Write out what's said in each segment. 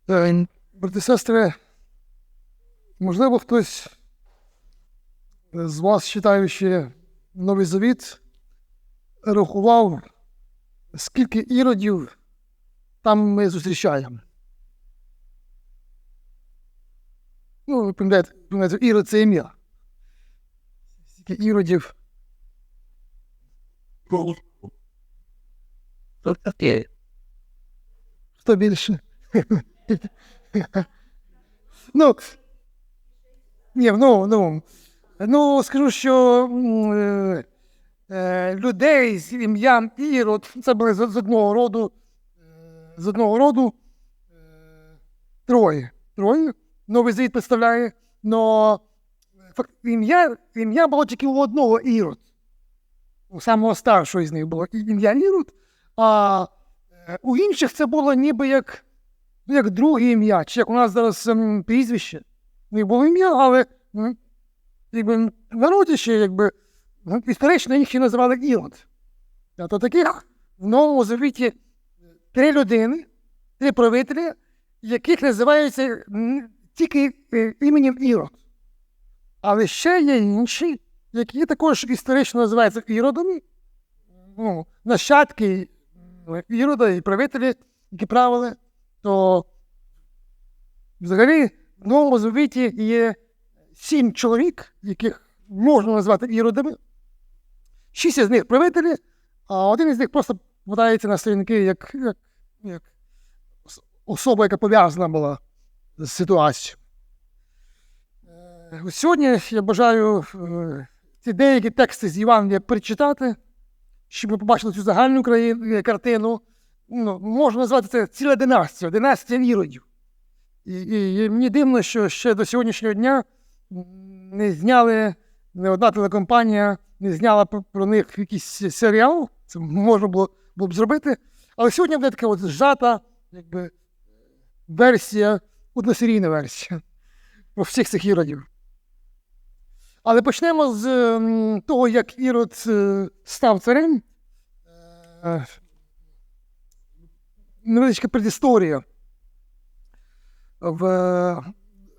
Брати і сестри, можливо, хтось з вас, читаючи Новий Завіт, рахував, скільки іродів там ми зустрічаємо. Ну, ви пам'ятаєте, Ірод – це ім'я. Скільки іродів. Хто більше? Скажу, що людей з ім'ям Ірод, це були з одного роду троє. Новий Завіт представляє, но ім'я було тільки у одного Ірод. У самого старшого із них було ім'я Ірод, а у інших це було ніби як друге ім'я, чи як у нас зараз прізвище. У них було ім'я, але в народі ще, історично їх ще називали Ірод. А то таких в Новому Завіті 3 людини, 3 правителі, яких називаються тільки іменем Ірод. Але ще є інші, які також історично називаються Іродами, нащадки Ірода і правителі, які правили, то взагалі в Новому Завіті є 7 чоловік, яких можна назвати Іродами. 6 із них правителі, а один із них просто подається на сторінки як особа, яка пов'язана була з ситуацією. Сьогодні я бажаю ці деякі тексти з Євангелія перечитати, щоб ми побачили цю загальну картину. Можна назвати це ціла династія Іродів. І мені дивно, що ще до сьогоднішнього дня не одна телекомпанія не зняла про них якийсь серіал. Це можна було б зробити. Але сьогодні буде така зжата версія, односерійна версія про всіх цих Іродів. Але почнемо з того, як Ірод став царем. Невеличка предісторія. В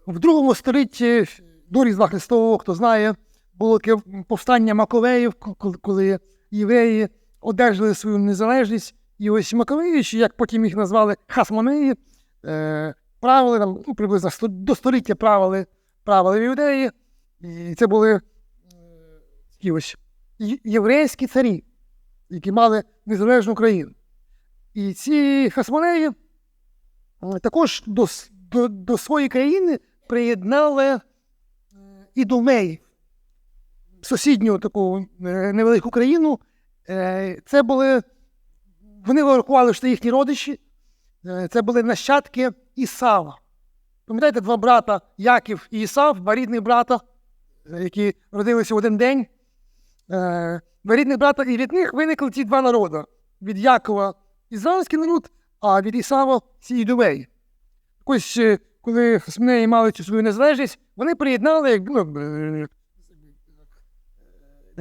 2 столітті до Різдва Христового, хто знає, було таке повстання Маковеїв, коли євреї одержали свою незалежність. І ось Маковеї, чи як потім їх назвали Хасмонеї, правили, приблизно до століття правили в Іудеї. І це були такі ось єврейські царі, які мали незалежну країну. І ці Хасмонеї також до своєї країни приєднали ідумеїв, сусідню таку невелику країну. Це були, вони вирахували, що це їхні родичі, це були нащадки Ісава. Пам'ятаєте, 2 брата, Яків і Ісав, 2 рідних брата, які родилися в один день. 2 рідних брата, і від них виникли ці 2 народи. Від Якова ізраїльський народ, а від Ісава ці ідумеї. Ось, коли Хасмонеї мали цю свою незалежність, вони приєднали,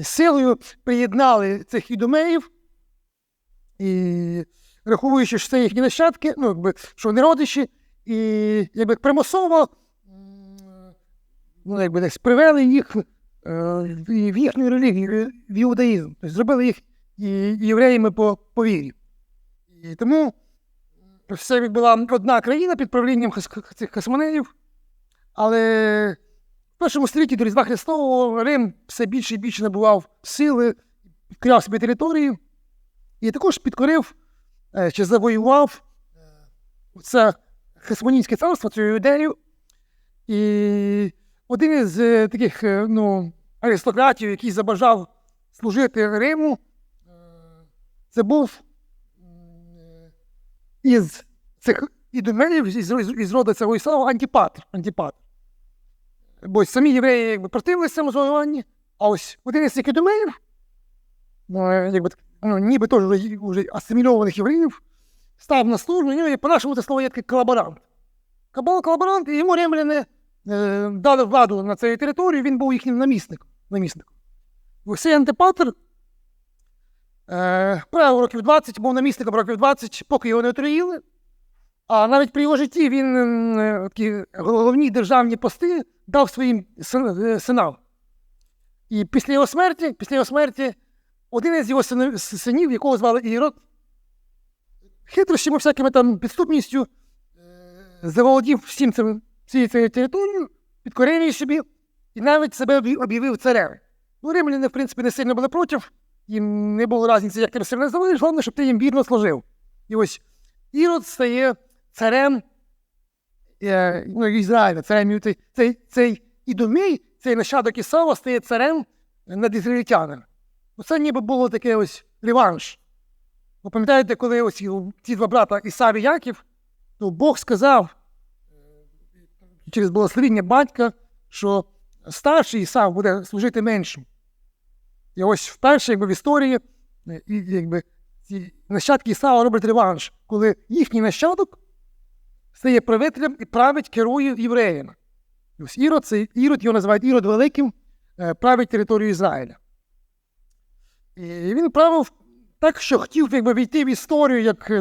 силою приєднали цих ідумеїв, і рахуючи, що це їхні нащадки, що вони родичі, і примусово десь привели їх в їхню релігію, в іудаїзм. Тобто зробили їх євреями по вірі. І тому це була одна країна під правлінням цих Хасмонеїв, але в 1 столітті до Різдва Христового Рим все більше і більше набував сили, підкоряв собі території і також підкорив чи завоював це Хасмонійське царство, цю Іудею. І один із таких аристократів, який забажав служити Риму, це був із цих ідумеїв, із роду цього Ісава, Антипатр. Бо самі євреї противилися цьому завоюванню, а ось один із цих ідумеїв, ніби теж вже асимільованих євреїв, став на службу, і по-нашому це слово є такий колаборант. Колаборант, і йому римляни дали владу на цій території, він був їхнім намісником. Цей Антипатр правив років 20, був намісником років 20, поки його не отруїли. А навіть при його житті він такі головні державні пости дав своїм синам. І після його смерті один із його синів, якого звали Ірод, хитрощами, всякими там підступністю, заволодів всією цією територією, підкорив її собі і навіть себе об'явив царем. Ну, римляни, в принципі, не сильно були проти, їм не було різниці, як ти все називаєш, головне, щоб ти їм вірно служив. І ось Ірод стає царем Ізраїля, царем цей Ідомій, цей нащадок Ісава стає царем над ізраїльтянами. Це ніби було таке ось реванш. Ви пам'ятаєте, коли ось ці два брата Ісав і Яків, то Бог сказав через благословіння батька, що старший Ісав буде служити меншим. І ось вперше в історії ці нащадки Ісава роблять реванш, коли їхній нащадок стає правителем і править, керує євреями. І ось Ірод, його називають Ірод Великим, править територію Ізраїля. І він правив так, що хотів війти в історію як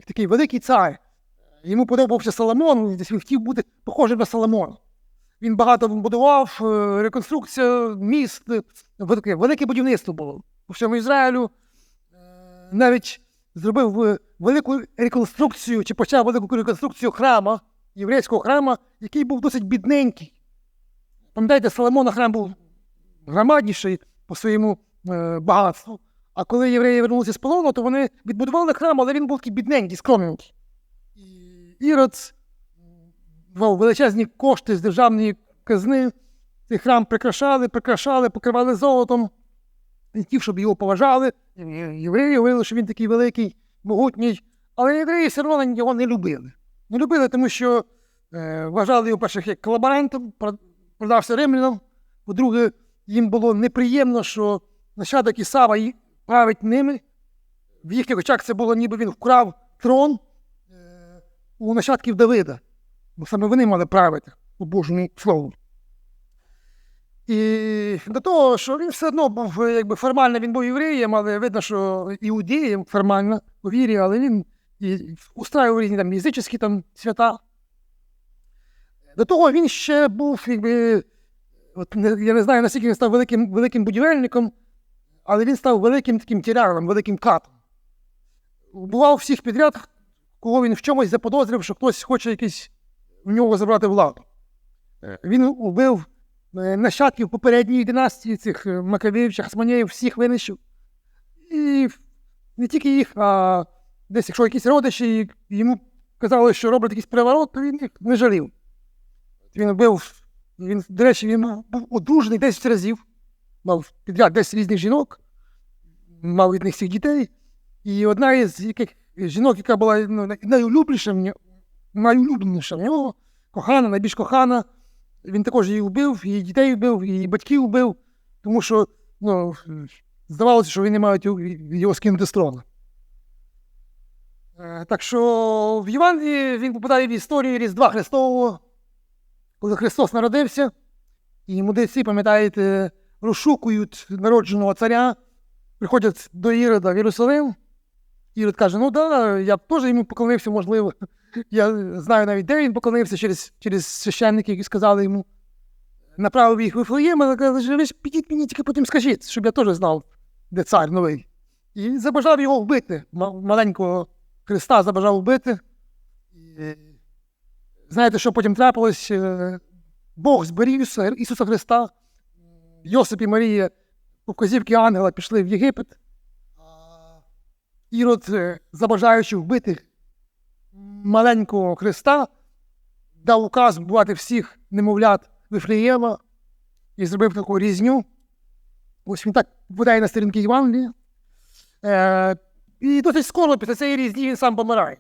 такий великий цар. Йому подобався Соломон, він хотів бути похожим на Соломона. Він багато будував, реконструкція міст, велике будівництво було. По всьому Ізраїлю навіть зробив велику реконструкцію, чи почав велику реконструкцію храма, єврейського храма, який був досить бідненький. Пам'ятаєте, Соломона храм був громадніший по своєму багатству. А коли євреї вернулися з полону, то вони відбудували храм, але він був такий бідненький, скромненький. Ірод давав величезні кошти з державної казни. Цей храм прикрашали, покривали золотом. Він хотів, щоб його поважали. Євреї говорили, що він такий великий, могутній. Але євреї все одно його не любили. Не любили, тому що вважали його, перше, як колаборантом, продався римлянам. По-друге, їм було неприємно, що нащадок Ісава править ними. В їхніх очах це було, ніби він вкрав трон у нащадків Давида. Бо саме вони мали правити по Божому слову. І до того, що він все одно був, формально він був євреєм, але видно, що іудеєм формально у вірі, але він і устраював різні там язичні свята. До того він ще був, я не знаю, наскільки він став великим будівельником, але він став великим таким тиряном, великим катом. Бував всіх підряд, кого він в чомусь заподозрив, що хтось хоче в нього забрати владу. Він убив нащадків попередньої династії, цих Макавеїв, Хасмонеїв, всіх винищив. І не тільки їх, а десь, якщо якісь родичі йому казали, що роблять якийсь переворот, то він їх не жалів. До речі, він був одружений 10 разів, мав підряд 10 різних жінок, мав від них всіх дітей. І одна із жінок, яка була найулюбленіша в нього, кохана, найбільш кохана, він також її вбив, її дітей вбив, її батьків вбив, тому що здавалося, що вони мають його скинути з трону. Так що в Євангелії він попадає в історію Різдва Христового, коли Христос народився, і мудреці, пам'ятаєте, розшукують народженого царя, приходять до Ірода в Єрусалим. Ірод каже, я б теж йому поклонився, можливо. Я знаю навіть, де він поклонився через священників, які сказали йому. Направив їх в Вифлеєм, але каже, ви ж підіть мені, тільки потім скажіть, щоб я теж знав, де цар новий. І забажав його вбити. Маленького Христа забажав вбити. І знаєте, що потім трапилось? Бог зберіг Ісуса Христа. Йосип і Марія по вказівці ангела пішли в Єгипет. Ірод, забажаючи вбити маленького Христа, дав указ вбивати всіх немовлят Вифлеєма і зробив таку різню. Ось він так попадає на сторінки Євангелія. І досить скоро після цієї різні він сам помирає.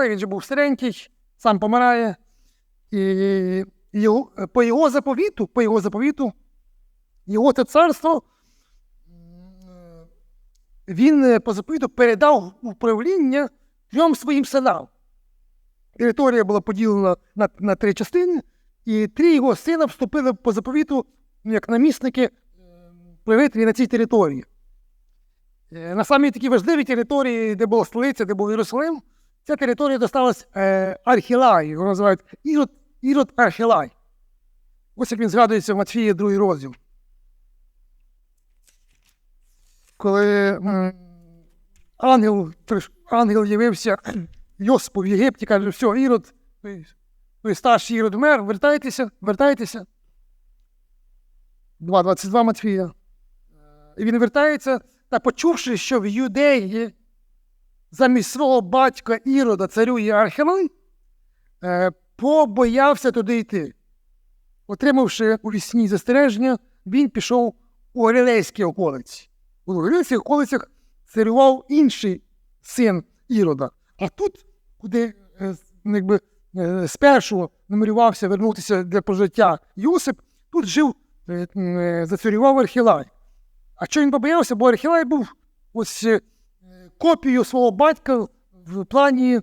Він же був старенький, сам помирає. І по його заповіту, його це царство, він по заповіту передав управління 3 своїм синам. Територія була поділена на 3 частини, і 3 його сина вступили по заповіту як намісники правителі на цій території. На самій такій важливій території, де була столиця, де був Єрусалим, ця територія досталась Архілаю, його називають Ірод Архілай. Ось як він згадується в Матфія 2 розділ. Коли ангел явився Йосипу в Єгипті, каже, все, Ірод, той старший Ірод вмер, вертайтеся. 2:22 Матфія. І він вертається, та почувши, що в Юдеї замість свого батька Ірода царює Архилай, побоявся туди йти. Отримавши у вісні застереження, він пішов у Галілейські околиці. У Галілейських околицях царював інший син Ірода. А тут, куди спершу намірювався вернутися для пожиття Йосип, тут зацарював Архилай. А що він побоявся? Бо Архилай був ось копією свого батька в плані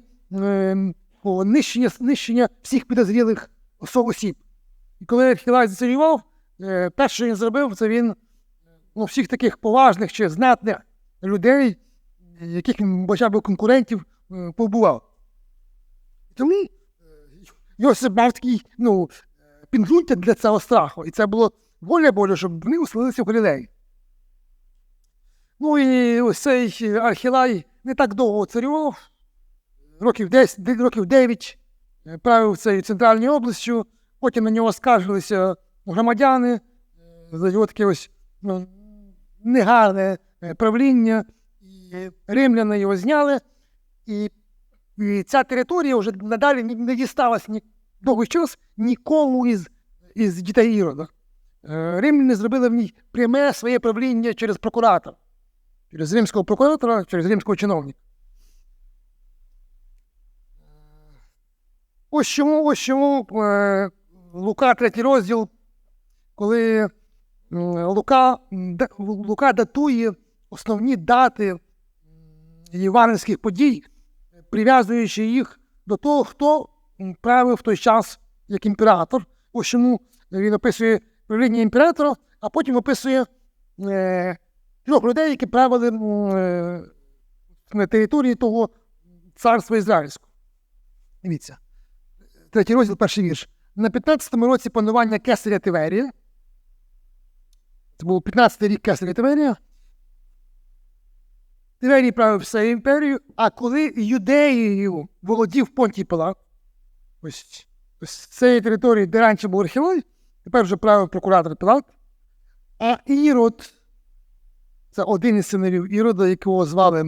нищення всіх підозрілих осіб. І коли Архилай зацарював, перше, що він зробив, це він всіх таких поважних чи знатних людей, яких він бачав би конкурентів, побував. Тому Йосип мав такий підґрунтя для цього страху. І це було воля Божа, щоб вони оселилися в Галілеї. Ну і ось цей Архилай не так довго царював, років 9 правив цією центральною областю, потім на нього скаржилися громадяни за його таке ось негарне правління, і римляни його зняли, і ця територія вже надалі не дісталась довгий час нікому із дітей Ірода. Римляни зробили в ній пряме своє правління через прокуратора. Через римського прокуратора, через римського чиновника. Ось чому Лука 3 розділ, коли Лука датує основні дати євангельських подій, прив'язуючи їх до того, хто правив в той час як імператор. Ось чому він описує правління імператора, а потім описує 3 людей, які правили на території того царства Ізраїльського. Дивіться. 3 розділ, 1 вірш. На 15-му році панування кесаря Тиверія, це був 15-й рік кесаря Тиверія, Тиверій правив всю імперію, а коли Юдеєю володів Понтій Пилат, ось з цієї території, де раніше був Архилай, тепер вже правив прокуратор Пилат, а Ірод, це один із синовів Ірода, якого звали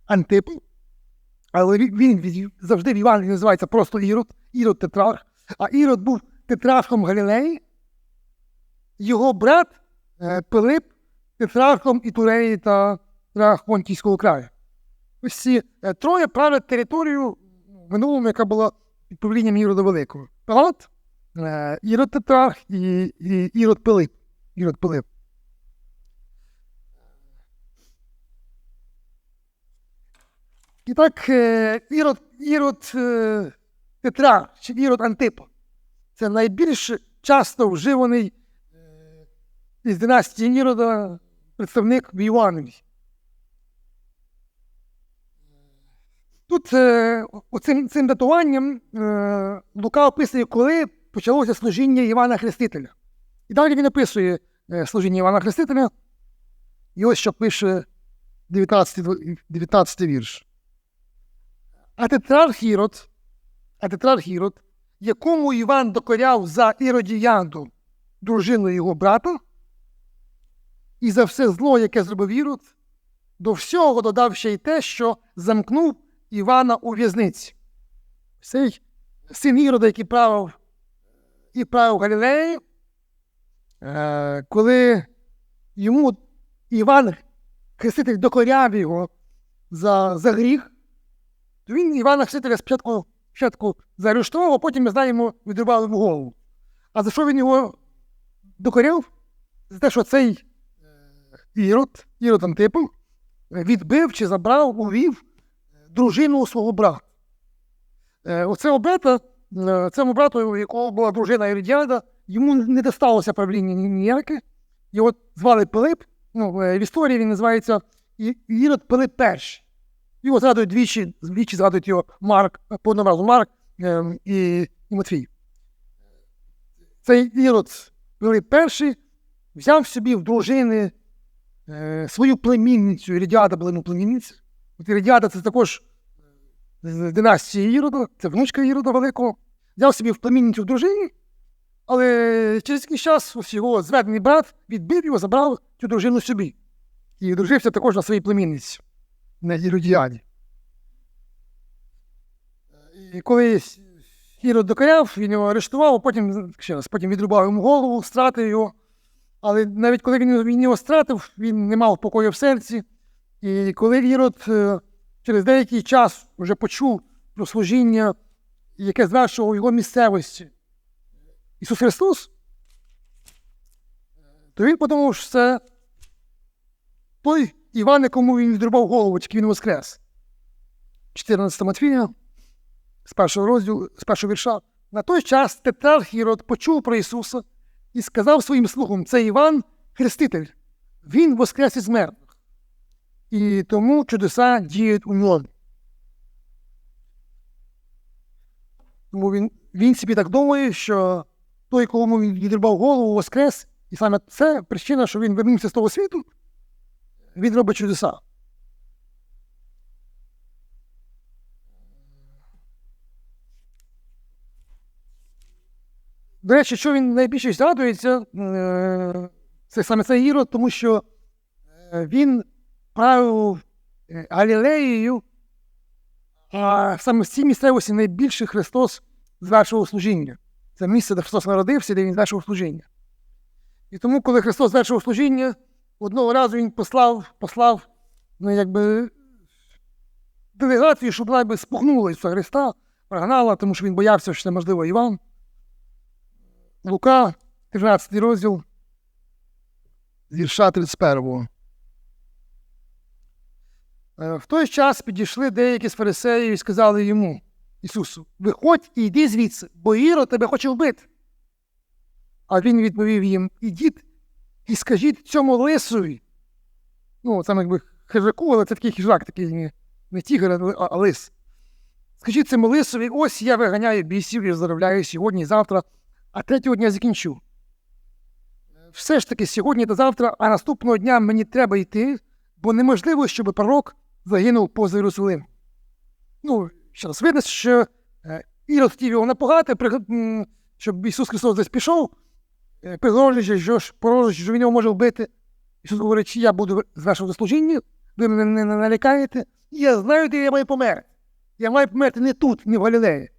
Антип, але він завжди в Євангелії називається просто Ірод Тетрарх, а Ірод був тетрархом Галілеї, його брат Пилип тетрархом Ітуреї та Понтійського краю. Ось ці 3 правлять територію в минулому, яка була під правлінням Ірода Великого. Пилат, Ірод Тетрарх і Ірод Пилип. І так, Ірод Тетрарх, чи Ірод Антипа, це найбільш часто вживаний із династії Ірода представник в Євангелії. Тут цим датуванням Лука описує, коли почалося служіння Івана Хрестителя. І далі він описує служіння Івана Хрестителя. І ось що пише 19 вірш. А тетрарх Ірод, якому Іван докоряв за Іродіянду, дружину його брата, і за все зло, яке зробив Ірод, до всього додав ще й те, що замкнув Івана у в'язниці. Цей син Ірода, який правив Галілеї, коли йому Іван Хреститель докоряв його за гріх, то він Івана Хрестителя спочатку заарештував, а потім, ми знаємо, відрубали в голову. А за що він його докоряв? За те, що цей Ірод Антипов відбив чи забрав, увів дружину свого брата. Цьому брату, у якого була дружина Іродіада, йому не досталося правління ніяке. Його звали Пилип, в історії він називається Ірод Пилип І. Його згадують двічі згадують його Марк, по одному разу Марк і Матвій. Цей Ірод Великий перший взяв собі в дружини свою племінницю, Іродіада була йому племінниця. Іродіада – це також з династії Ірода, це внучка Ірода Великого. Взяв собі в племінницю в дружині, але через якийсь час ось його зведений брат відбив його, забрав цю дружину собі. І одружився також на своїй племінниці, на Іродіаді. І коли Ірод докоряв, він його арештував, а потім відрубав йому голову, стратив його. Але навіть коли він його стратив, він не мав покою в серці. І коли Ірод через деякий час вже почув про служіння, яке звершував його місцевості Ісус Христос, то він подумав, що це той Іван, якому він відрубав голову, тільки він воскрес. 14 Матвія, з першого розділу, з першого вірша. На той час тетрарх Ірод почув про Ісуса і сказав своїм слугам: це Іван Хреститель, він воскрес із мертвих. І тому чудеса діють у ньому. Тому він собі так думає, що той, кому він відрубав голову, воскрес, і саме це причина, що він вернувся з того світу, він робить чудеса. До речі, що він найбільше згадується, це саме цей Ірод, тому що він правив Галілеєю, а саме в цій місцевості найбільше Христос звершував служіння. Це місце, де Христос народився, де він звершував служіння. І тому, коли Христос звершував служіння, одного разу він послав делегацію, щоб вона спугнула Ісуса Христа, прогнала, тому що він боявся, що це, можливо, Іван. Лука, 13 розділ, з вірша 31. В той час підійшли деякі з фарисеїв і сказали йому, Ісусу: виходь і йди звідси, бо Ірод тебе хоче вбити. А він відповів їм: ідіть і скажіть цьому лисові. Там якби хижаку, але це такий хижак, такий не тігр, а лис. Скажіть цьому лисові: ось я виганяю бісів і заробляю сьогодні і завтра, а третього дня закінчу. Все ж таки сьогодні та завтра, а наступного дня мені треба йти, бо неможливо, щоб пророк загинув поза Єрусалим. Ще раз, видно, що Ірод хотів його напугати, щоб Ісус Христос десь пішов, погрожуючи, що він його може вбити. Ісус говорить: я буду звершувати служіння, ви мене не налякаєте, і я знаю, де я маю померти. Я маю померти не тут, не в Галілеї,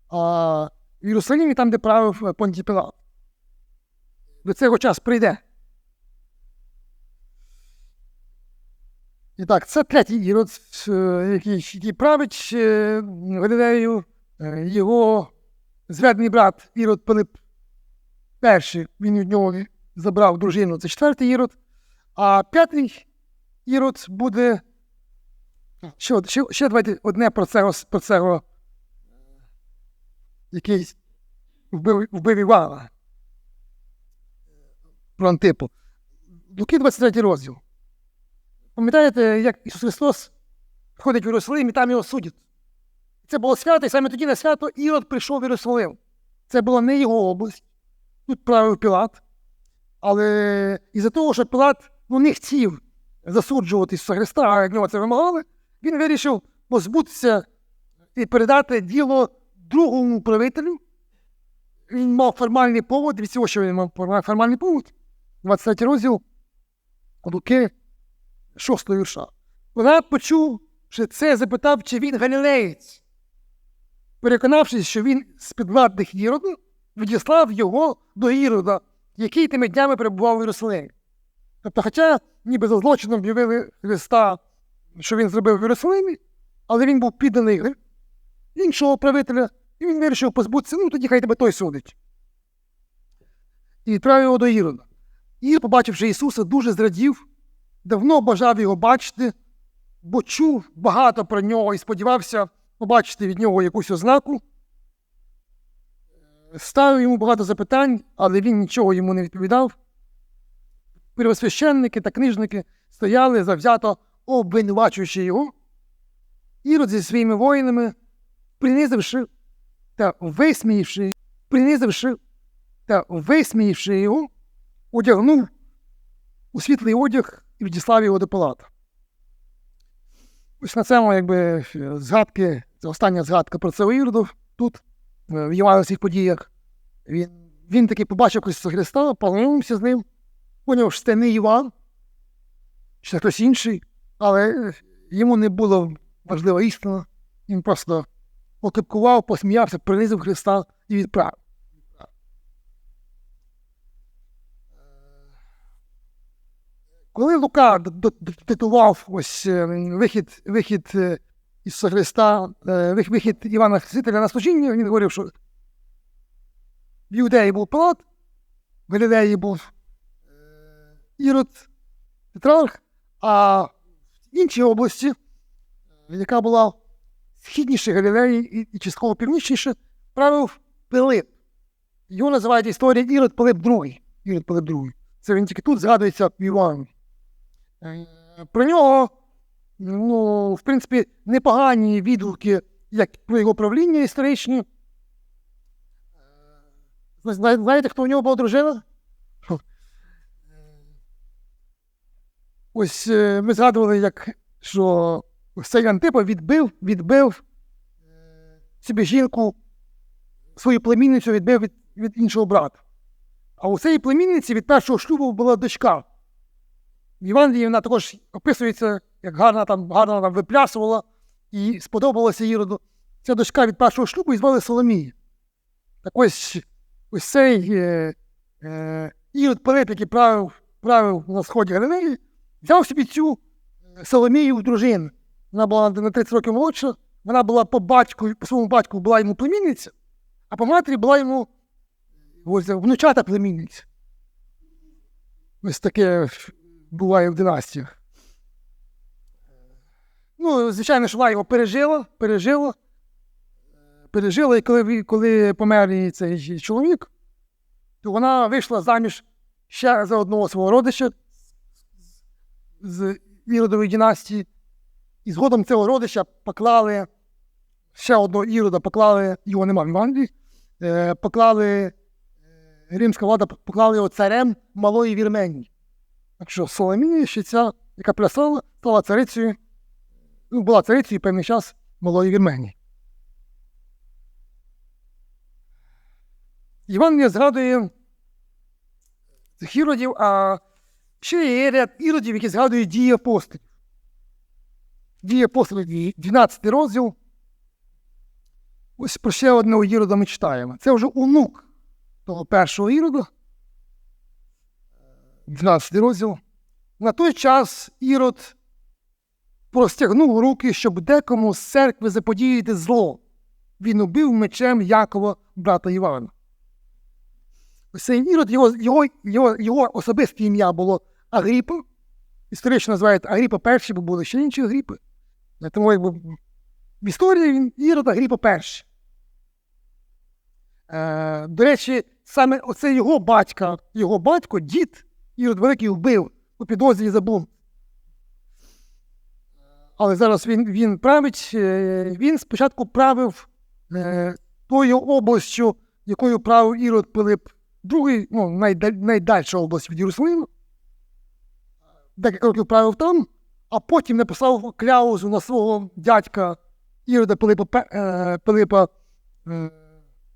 а в Єрусалимі, там, де правив Понтій Пилат. До цього час прийде. І так, це третій Ірод, який править Галілеєю. Його зведений брат Ірод Пилип перший, він від нього забрав дружину, це четвертий Ірод. А п'ятий Ірод буде... Ще давайте одне про цього який вбив Івана. Про Антипу. Луки 23 розділ. Пам'ятаєте, як Ісус Христос входить в Єрусалим і там його судять? Це було свято, і саме тоді на свято Ірод прийшов в Єрусалим. Це була не його область. Тут правив Пілат. Але із-за того, що Пілат не хотів засуджувати Ісуса Христа, а як нього це вимагали, він вирішив позбутися і передати діло другому правителю. Він мав формальний повод, від цього, що він мав формальний повод. 23 розділ Луки 6 вірша. Пилат почув, що це запитав, чи він галілеєць. Переконавшись, що він з підвладних Ірода, відіслав його до Ірода, який тими днями перебував у Єрусалимі. Тобто, хоча ніби за злочином об'явили Христа, що він зробив в Єрусалимі, але він був підданий іншого правителя, і він вирішив позбутися, тоді хай тебе той судить. І відправив його до Ірода. Ірод, побачивши Ісуса, дуже зрадів, давно бажав його бачити, бо чув багато про нього і сподівався побачити від нього якусь ознаку. Ставив йому багато запитань, але він нічого йому не відповідав. Первосвященники та книжники стояли, завзято обвинувачуючи його. Ірод зі своїми воїнами, принизивши та висміявши його, одягнув у світлий одяг і відіслав його до Пилата. Ось на цьому, згадки, це остання згадка про цього Ірода тут, в євангельських подіях. Він таки побачив Ісуса Христа, познайомився з ним, поняв, що це не Іван, що це хтось інший, але йому не було важлива істина. Він просто покипкував, посміявся, принизив Христа і відправив. Коли Лука датував ось вихід Ісуса Христа, вихід Івана Хрестителя на служіння, він говорив, що в Іудеї був Пилат, в Галілеї був Ірод, Тетрарх, а в іншій області, яка була східніше Галілеї і частково північніше, правив Пилип. Його називають історія Ірод Пилип II. Ірод Пилип II. Це він тільки тут згадується в Івані. Про нього, в принципі, непогані відгуки, як про його правління історичні. Знаєте, хто у нього була дружина? Ось ми згадували, що цей Антипа відбив собі жінку, свою племінницю відбив від іншого брата. А у цієї племінниці від першого шлюбу була дочка. В Євангелії вона також описується, як гарно там виплясувала і сподобалася Іроду. Ця дочка від першого шлюбу і звали Соломія. Так ось цей Ірод Пилип, який правив на сході Галилеї, взяв собі цю Соломію в дружину. Вона була на 30 років молодша, вона була по своєму батьку була йому племінниця, а по матері була йому внучата племінниця. Ось таке буває в династіях. Звичайно, що вона його пережила, і коли помер цей чоловік, то вона вийшла заміж ще за одного свого родича з Іродової династії, і згодом цього родича поклали, ще одного Ірода поклали, його нема в Євангелії, римська влада поклала його царем Малої Вірменії. Так що Соломія, ще ця, яка плясала, стала царицею, була царицею певний час Малої Вірменії. Євангелія згадує цих іродів, а ще є ряд іродів, які згадують дії апостолів. Дії апостолів, 12 розділ. Ось про ще одного Ірода ми читаємо. Це вже онук того першого Ірода. 12 розділ. На той час Ірод простягнув руки, щоб декому з церкви заподіяти зло. Він убив мечем Якова, брата Івана. Ось цей Ірод, його особисте ім'я було Агріпа. Історично називають Агріпа І, бо були ще інші Агріпи. Тому в історії він Ірод Агріпа І. До речі, саме оце його батько, дід, Ірод Великий вбив у підозрі за бунт. Але зараз він править, він спочатку правив тою областю, якою правив Ірод Пилип II, найдальша область від Єрусалиму. Декілька років правив там, а потім написав кляузу на свого дядька Ірода Пилипа,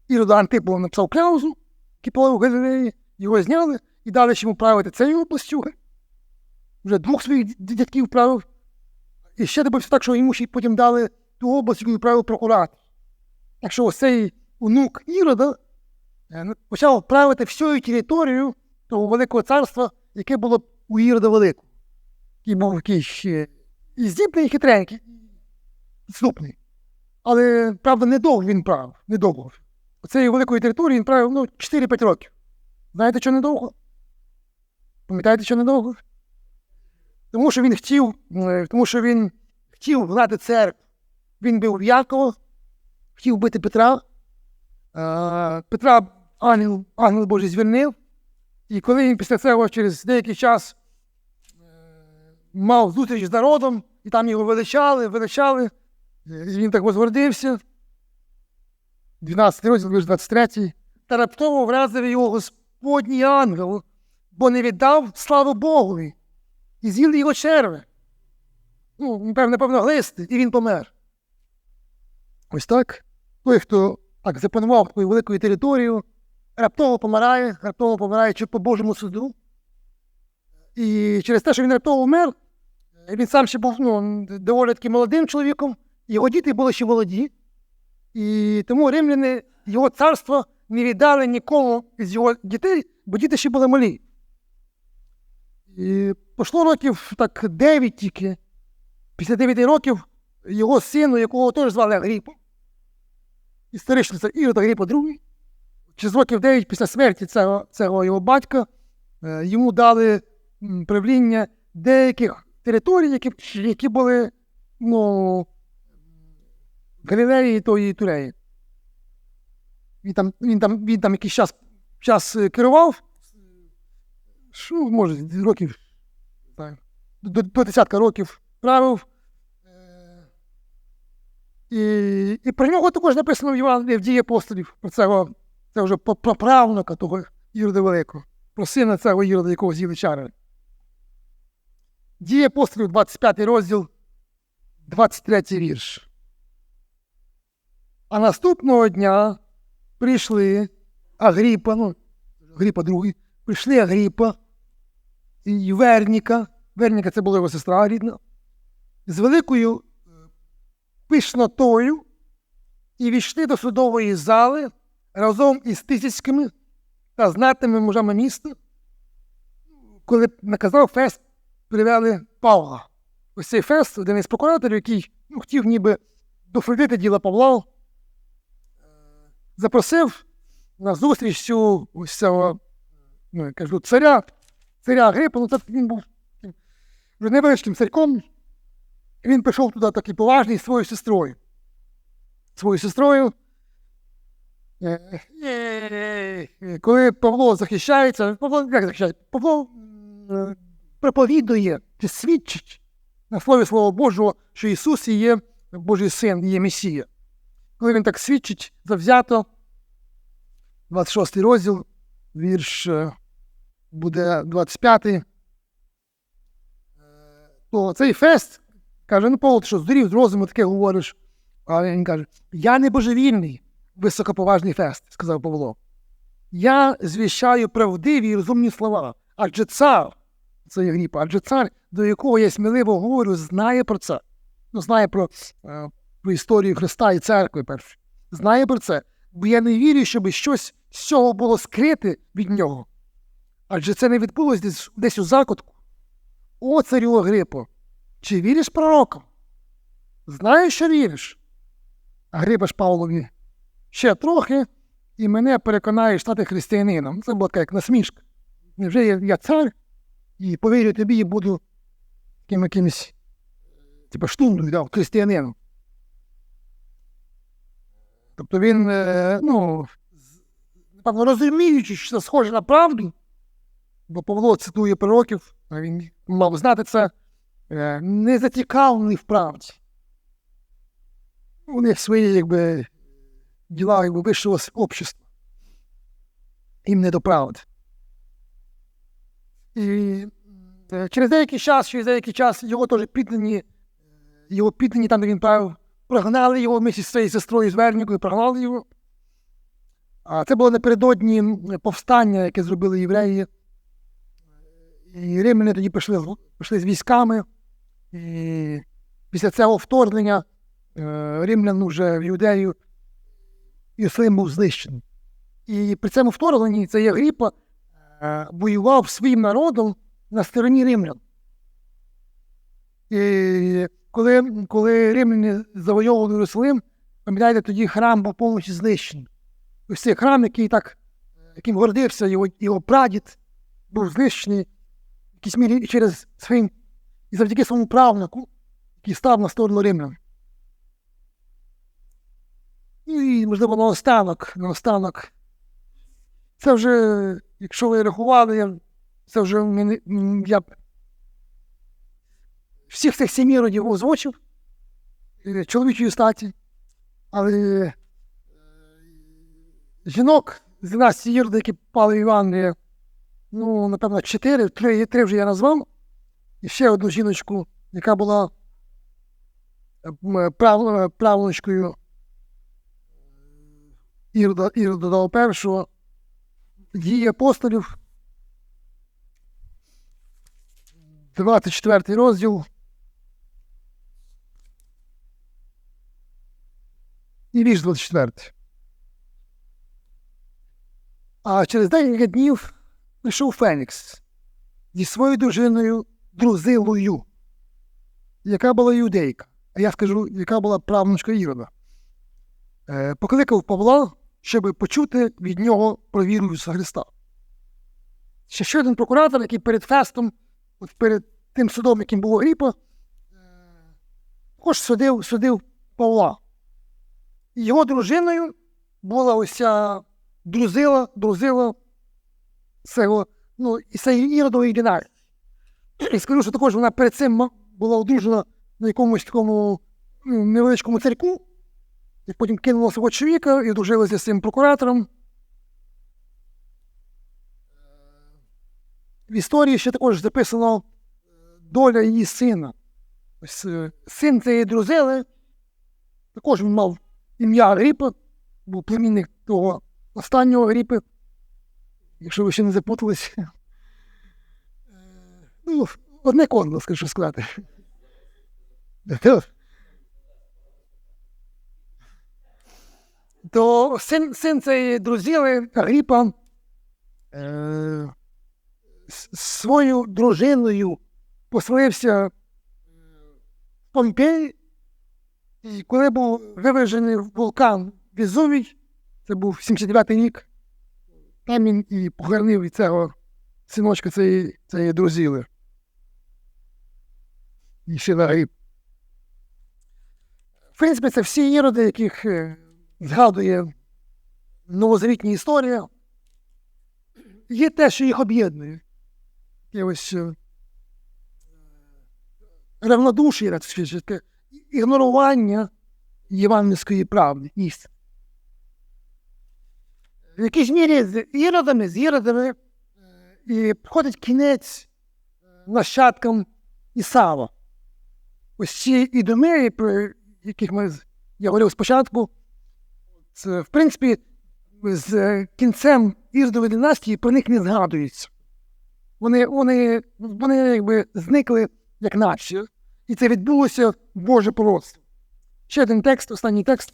Ірода Антипу написав кляузу, який правив в Галілеї, його зняли і дали йому правити цією областю. Вже двох своїх дядьків правив. І ще добився так, що йому ще потім дали ту область, яку правив прокуратор. Так що ось цей онук Ірода почав правити всю територію того великого царства, яке було у Ірода Великого. Який був якийсь і здібний, і хитренький, і підступний. Але, правда, недовго він правив, недовго. Оцеї великої території він правив 4-5 років. Знаєте, що недовго? Пам'ятаєте, що недовго? Тому що він хотів гнати церкву. Він бив Якова, хотів вбити Петра. Петра ангел Божий звільнив. І коли він після цього через деякий час мав зустріч з народом, і там його величали, Він так возгордився. 12 розділ, вірш 23. Та раптово вразив його Господній ангел, бо не віддав славу Богові. І з'їли його черви. Напевно, глисти, і він помер. Ось так. Той, хто так запанував таку велику територію, раптово помирає чи по Божому суду. І через те, що він раптово вмер, він сам ще був доволі таки молодим чоловіком, його діти були ще молоді. І тому римляни його царство не віддали нікому з його дітей, бо діти ще були малі. І пройшло років так 9 тільки. Після 9 років його сину, якого теж звали Агріпа, історичний цар Ірод Агріпа II, через років 9 після смерті цього його батька, йому дали правління деяких територій, які були в Галілеї і Туреї. Він там якийсь час керував, може, років, до 10 років правив. І про нього також написано в Євангелії, в Дії апостолів, про цього, це вже про правнука того Ірода Великого, про сина цього Ірода, якого з'їли чари. Дії апостолів, 25 розділ, 23 вірш. А наступного дня прийшли Агріпа II, прийшли Агріпа і Верніка це була його сестра рідна, з великою пишнотою і війшли до судової зали разом із тисяцькими та знатними мужами міста, коли наказав Фест, привели Павла. Ось цей Фест, один із прокураторів, який хотів ніби дослідити діло Павла, запросив на зустріч цього царя Агрипа. Це він був вже невеличким царьком. Він пішов туди такий поважний своєю сестрою. Коли Павло захищається, Павло проповідує чи свідчить на слові Слова Божого, що Ісус є Божий Син, є Месія. Коли він так свідчить завзято, 26 розділ, вірш буде 25, то цей Фест каже, Павло, ти що, здурів з розуму, таке говориш? А він каже, я не божевільний, високоповажний Фест, сказав Павло. Я звіщаю правдиві і розумні слова, адже цар, це Агріпа, адже цар, до якого я сміливо говорю, знає про це. Знає про історію Христа і церкви, перше. Знає про це, бо я не вірю, щоб щось з цього було скрите від нього. Адже це не відбулося десь у закутку. О, царю Агрипо, чи віриш пророкам? Знаєш, що віриш? Агрипа ж Павлові, ще трохи, і мене переконаєш стати християнином. Це була така як насмішка. Невже я цар, і повірю тобі, і буду якимось, штундою, християнином. Тобто він, напевно, розуміючи, що це схоже на правду, бо Павло цитує пророків, а він мав знати це, не зацікавлений в правді. У них свої, діла, вищого общества. Їм не до правди. І через деякий час його теж піддані там, де він правив, прогнали його вместе з своєю сестрою з Вернікою, прогнали його. А це було напередодні повстання, яке зробили євреї. І римляни тоді пішли з військами. І після цього вторгнення римлян вже в Юдею Єрусалим був знищений. І при цьому вторгненні цей Агріпа воював своїм народом на стороні римлян. І коли римляни завойовували Єрусалим, пам'ятаєте, тоді храм був повністю знищений. Ось цей храм, яким гордився його прадід, був знищений в якійсь мірі і завдяки своєму правнику, який став на сторону римлян. І, можливо, наостанок. Це вже, якщо ви рахували, це вже я всіх цих 7 родів озвучив. чоловічої статі, але жінок з династії Ірода, які попали в Євангеліє, ну, напевно, 4, 3 вже я назвав, і ще одну жіночку, яка була правнучкою Ірода першого, Дії апостолів, 24 розділ. І вірш 24. А через декілька днів прийшов Фенікс зі своєю дружиною Друзилою, яка була юдейка, а я скажу, яка була правнучка Ірода. Покликав Павла, щоб почути від нього про віру в Ісуса Христа. Ще один прокуратор, який перед фестом, от перед тим судом, яким було Агріпа, також судив Павла. І його дружиною була ось ця Друзила цього, ну, із цієї Іродової династії. І скажу, що також вона перед цим була одружена на якомусь такому невеличкому царьку, і потім кинула свого чоловіка і одружилася з цим прокуратором. В історії ще також записано доля її сина. Ось син цієї Друзили, також він мав ім'я Агріпа, був племінник того останнього Агріпи, якщо ви ще не запуталися. Ну, одне кодло, скажу сказати. То син цієї Друзили, Агріпа, своєю дружиною поселився в Помпеї, і коли був вивержений вулкан Везувій, це був 79-й рік, там він і погорнив від цього синочка цієї Друзили. І ще на Агріп. В принципі, це всі іроди, яких згадує новозавітня історія. Є те, що їх об'єднує. Є ось равнодушие, ігнорування євангельської правди, істини. В якійсь мірі з іродами і приходить кінець нащадкам Ісава. Ось ці ідоми, про яких я говорив спочатку, це, в принципі, з кінцем Іродової династії про них не згадується. Вони якби зникли як нація. І це відбулося Боже пророцтво. Ще один текст, останній текст.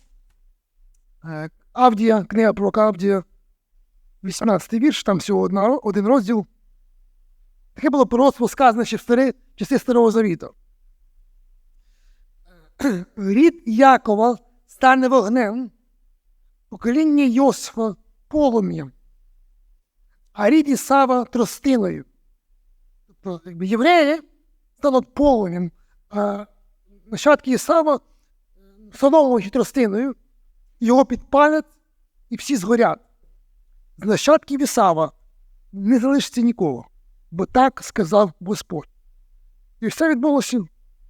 Авдія, книга пророка Авдія, 18-й вірш, там всього один розділ. Таке було пророцтво сказане ще в часи Старого Завіту. Рід Якова стане вогнем, покоління Йосифа полум'ям, а рід Ісава тростиною. Тобто, якби євреї стануть полум'ям, а нащадки Ісава встановлюють тростиною, його підпалять і всі згорять. З нащадків Ісава не залишиться нікого, бо так сказав Господь. І все відбулося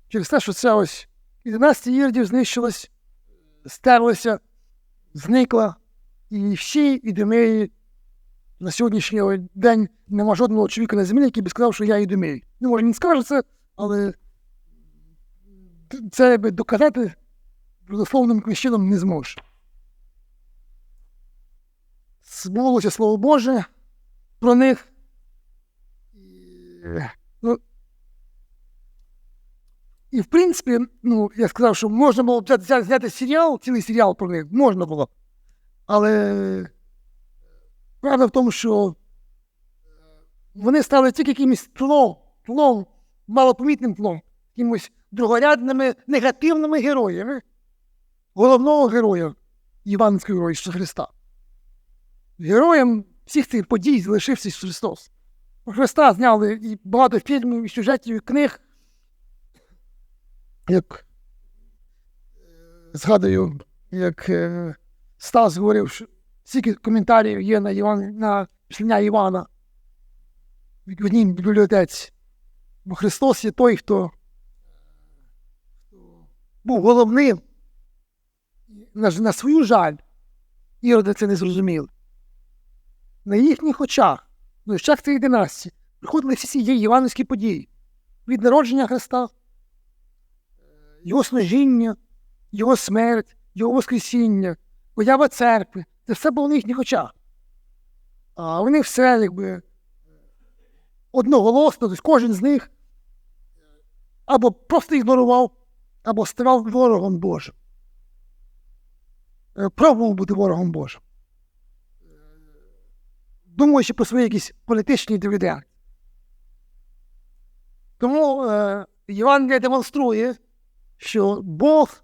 через те, що ця ось династія Іродів знищилась, стерлася, зникла, і всі ідомеї на сьогоднішній день нема жодного чоловіка на землі, який би сказав, що я ідомей. Ну, може, він скаже це, але це би доказати дословним чином не зможе. Збулося Слово Боже про них. Ну, і, в принципі, ну, я сказав, що можна було б зняти серіал, цілий серіал про них, можна було. Але правда в тому, що вони стали тільки якимось тлом, малопомітним тлом, якимось другорядними, негативними героями головного героя євангельського героя Ісуса Христа. Героєм всіх цих подій залишився Ісус Христос. Про Христа зняли і багато фільмів, і сюжетів, і книг. Як згадую, як Стас говорив, що стільки коментарів є на післання Івана в одній бібліотеці. Бо Христос є той, хто був головним, на свою жаль, іроди це не зрозуміли. На їхніх очах, на очах цієї династії, приходили всі ці євангельські події. Від народження Христа, Його служіння, Його смерть, Його воскресіння, поява церкви. Це все було на їхніх очах. А вони все, якби, одноголосно, тобто кожен з них або просто ігнорував, або ставав ворогом Божим. Пробував бути ворогом Божим. Думаючи про свої якісь політичні дивіденди. Тому Євангелія демонструє, що Бог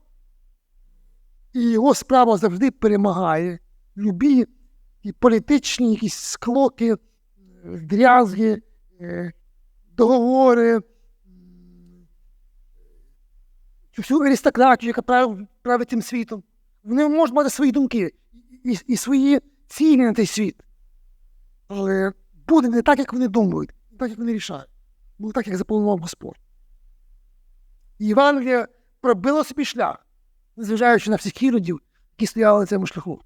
і Його справа завжди перемагає любі і політичні якісь склоки, дрязги, договори, всю аристократію, яка править цим світом. Вони можуть мати свої думки і свої цілі на цей світ. Але буде не так, як вони думають, не так, як вони рішають. Буде так, як запланував Господь. Євангелія пробила собі шлях, незважаючи на всіх іродів, які стояли на цьому шляху.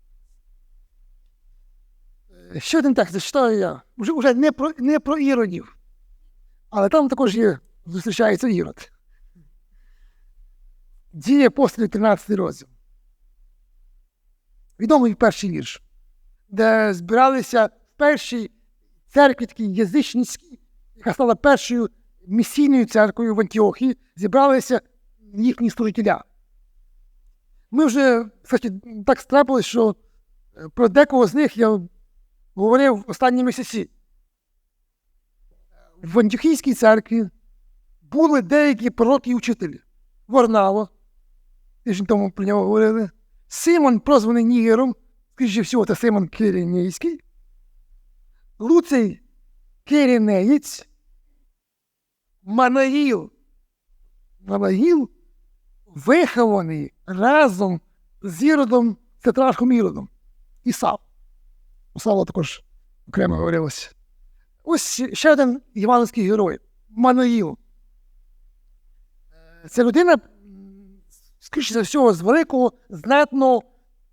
Ще один текст зачитаю я. Уже не про іродів. Але там також зустрічається ірод. Дії апостолів, 13 розділ. Відомий перший вірш, де збиралися в першій церкві, такій язичницькій, яка стала першою місійною церквою в Антіохії, зібралися їхні служителя. Ми вже, кстати, так трапилось, що про декого з них я говорив останні місяці. В Антіохійській церкві були деякі пророки і учителі. Варнава, тиждень тому про нього говорили. Симон, прозваний Нігером, скоріше всього, це Симон Киринейський. Луцій Киринеєць. Манаїл, вихований разом з Іродом, тетрархом Іродом. І Савл. У Савла також окремо говорилося. Ось ще один євангельський герой. Манаїл. Це людина, скоріше за всього, з великого, знатного,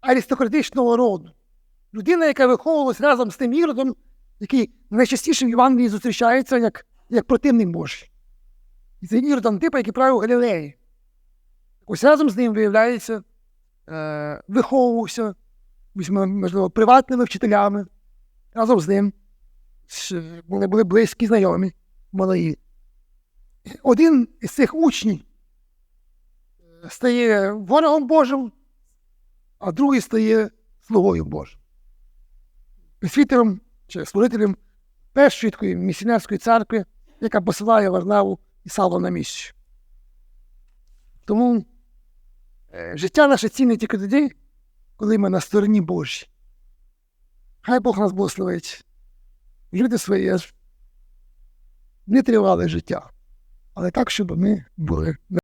аристократичного роду. Людина, яка виховувалась разом з тим Іродом, який найчастіше в Євангелії зустрічається як противник Божий. І це Ірод Антипа, який правив Галілеї. Ось разом з ним, виявляється, виховувався, можливо, приватними вчителями. Разом з ним вони були близькі знайомі, малої. Один із цих учнів стає ворогом Божим, а другий стає слугою Божим. Пресвітером чи служителем першої такої місіонерської церкви, яка посилає Варнаву і Савла на місію. Тому життя наше цінне тільки тоді, коли ми на стороні Божій. Хай Бог нас благословить. Жити своє нетривале життя, але так, щоб ми були